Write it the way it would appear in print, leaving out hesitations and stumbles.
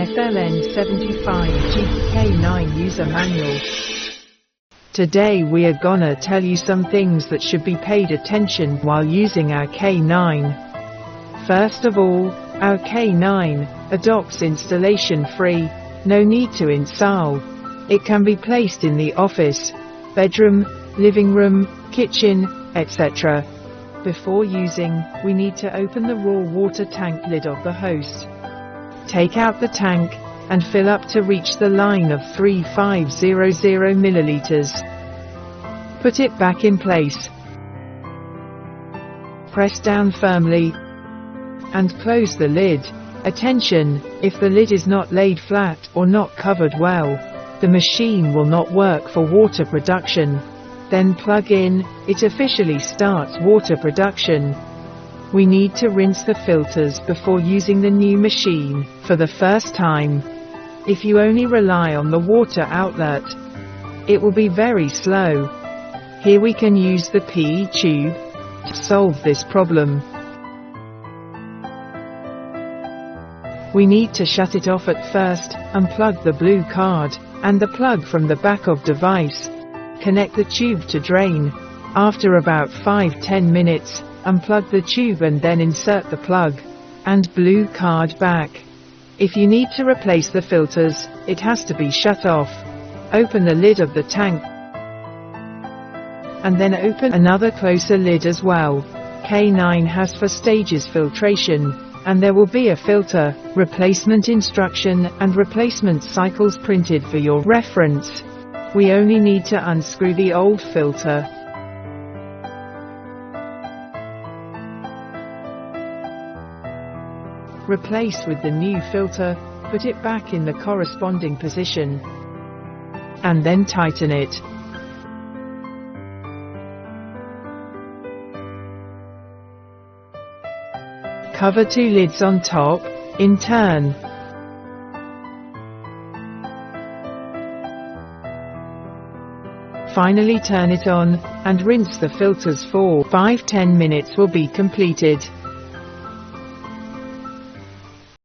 FLN-75G-K9 user manual. Today we are gonna tell you some things that should be paid attention while using our K9. First of all, our K9 adopts installation free, no need to install. It can be placed in the office, bedroom, living room, kitchen, etc. Before using, we need to open the raw water tank lid of the hose. Take out the tank, and fill up to reach the line of 3500 milliliters. Put it back in place. Press down firmly, and close the lid. Attention, if the lid is not laid flat or not covered well, the machine will not work for water production. Then plug in, it officially starts water production. We need to rinse the filters before using the new machine for the first time. If you only rely on the water outlet, it will be very slow. Here we can use the PE tube to solve this problem. We need to shut it off at first, unplug the blue card, and the plug from the back of device. Connect the tube to drain. After about 5–10 minutes, unplug the tube and then insert the plug and blue card back. If you need to replace the filters, it has to be shut off. Open the lid of the tank and then open another closer lid as well. K9 has 4 stages filtration, and there will be a filter replacement instruction and replacement cycles printed for your reference. We only need to unscrew the old filter. Replace with the new filter, put it back in the corresponding position, and then tighten it. Cover 2 lids on top, in turn. Finally turn it on, and rinse the filters for 5–10 minutes will be completed.